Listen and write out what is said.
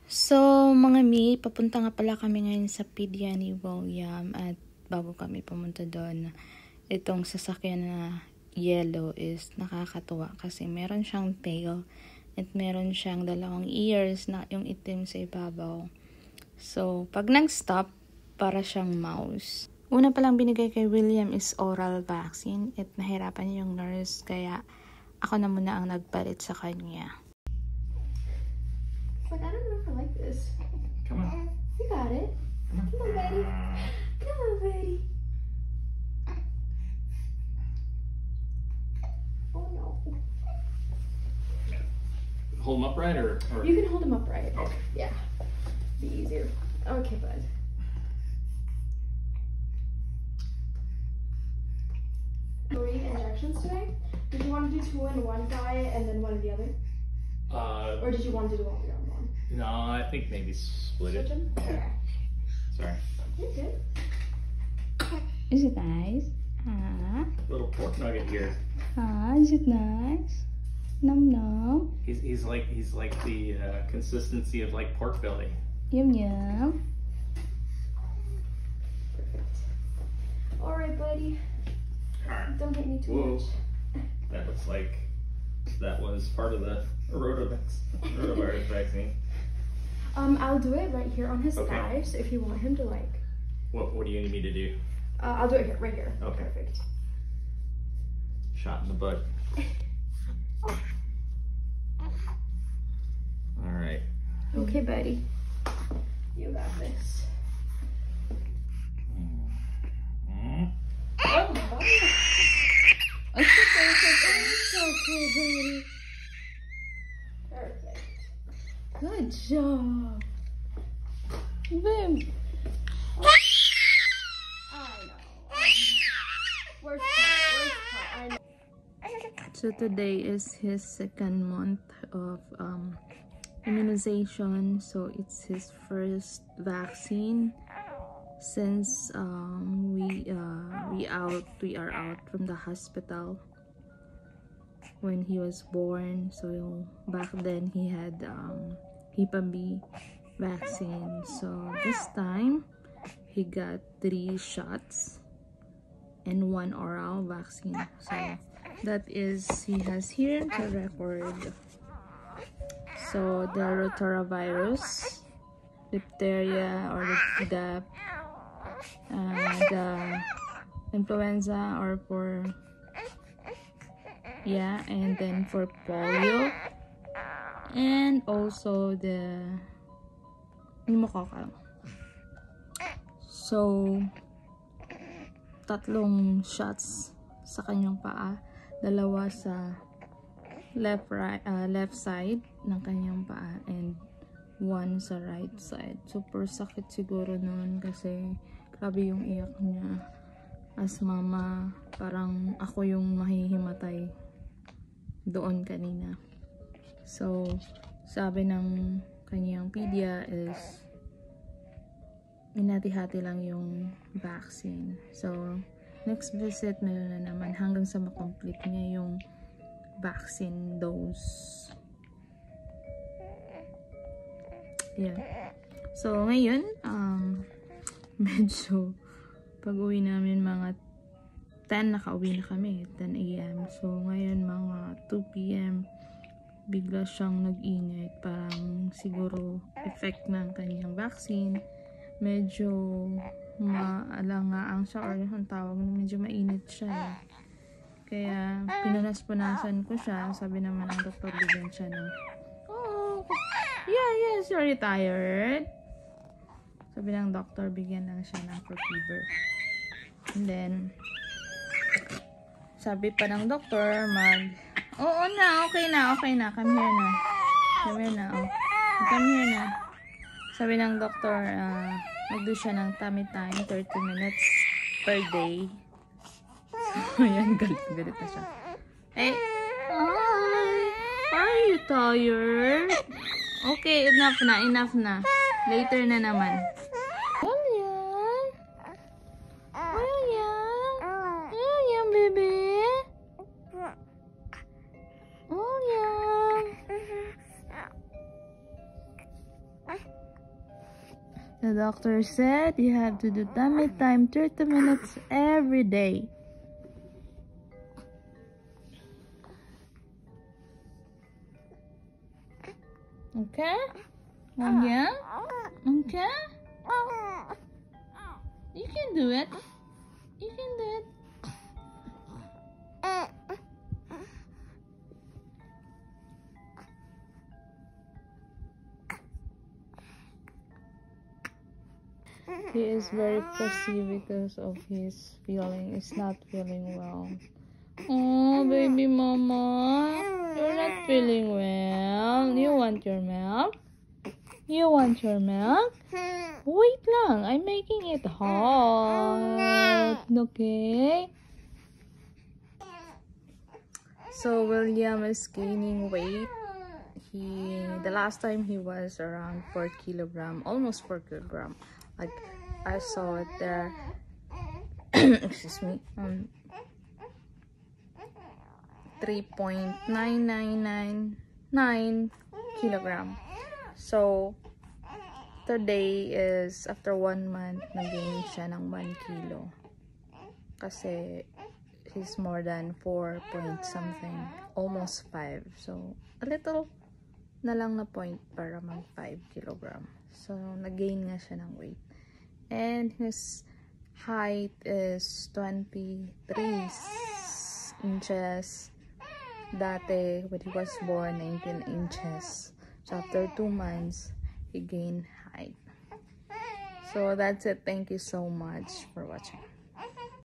So, mga mi, papunta nga pala kami ngayon sa Pedia ni William at bago kami pumunta doon, itong sasakyan na yellow is nakakatuwa kasi meron siyang tail at meron siyang dalawang ears na yung itim sa ibabaw. So, pag nag-stop, para siyang mouse. Una palang binigay kay William is oral vaccine at nahirapan yung nurse kaya ako na muna ang nagpalit sa kanya. Like, I don't know if I like this. Come on. You got it. Come on, Betty. Come on, Betty. Oh, no. Hold him upright or? You can hold him upright. Okay. Yeah. Be easier. Okay, bud. Three injections today. Did you want to do two in one guy and then one in the other? Or did you want to do all three on one? No, I think maybe split it. Switch them? Yeah. Okay. Sorry. You're good. Is it nice? Little pork nugget here. Is it nice? Nom nom. He's like the consistency of like pork belly. Yum yum. Perfect. All right, buddy. All right. Don't hit me too Whoa. much. That looks like that was part of the rotavirus vaccine. I'll do it right here on his Okay. thigh. So if you want him to like, What do you need me to do? I'll do it here, right here. Okay. Perfect. Shot in the butt. All right. Okay, buddy. You got this. Mm. Oh, my. It's okay, baby. Perfect. Good job. Babe. I know. Worst part. I know. So today is his second month of immunization. So it's his first vaccine since we are out from the hospital when he was born. So back then he had Hepatitis B vaccine. So this time he got 3 shots and 1 oral vaccine. So that is, he has here the record. So the rotavirus, diphtheria or the influenza or for and then for polio, and also the pneumococcal. So 3 shots sa kanyang paa, 2 sa left side ng kanyang paa and 1 sa right side. Super sakit siguro noon kasi grabe yung iyak niya. As mama, parang ako yung mahihimatay doon kanina. So sabi ng kanyang pedia is minati-hati lang yung vaccine. So next visit meron na naman hanggang sa makomplete niya yung vaccine dose. Yeah. So ngayon medyo pag-uwi namin mga 10, nakauwi na kami 10 AM. So ngayon mga 2 PM bigla siyang nag-init, parang siguro effect ng kanyang vaccine. Medyo maalangaang siya, or ang tawag, medyo mainit siya eh. Kaya pinunas-punasan ko siya. Sabi naman ng doktor, bigyan siya ng yes, you're tired. Sabi ng doktor, bigyan lang siya ng for fever. And then sabi pa ng doktor, oo na, okay na, come here na. Come here na. Sabi ng doktor, mag-do siya ng tummy time, 30 minutes per day. Ayan, galit na siya. Hey, are you tired? Okay, enough na. Later na naman. William, baby. William. The doctor said you have to do tummy time 30 minutes every day. Okay? Yeah? Okay? You can do it. You can do it. He is very fussy because of his feeling. He's not feeling well. Oh, baby mama. You're not feeling well. You want your milk? You want your milk? Wait lang. I'm making it hot. Okay? So, William is gaining weight. The last time he was around 4 kilogram, almost 4 kilogram. Like, I saw it there. Excuse me. 3.9999 kilogram. So, today is after 1 month, nag-gain siya ng 1 kilo. Kasi, he's more than 4 point something. Almost 5. So, a little na lang na point para mag 5 kilogram. So, nag-gain nga siya ng weight. And his height is 23 inches. Dati, when he was born, 19 inches. So, after 2 months, he gained height. So, that's it. Thank you so much for watching.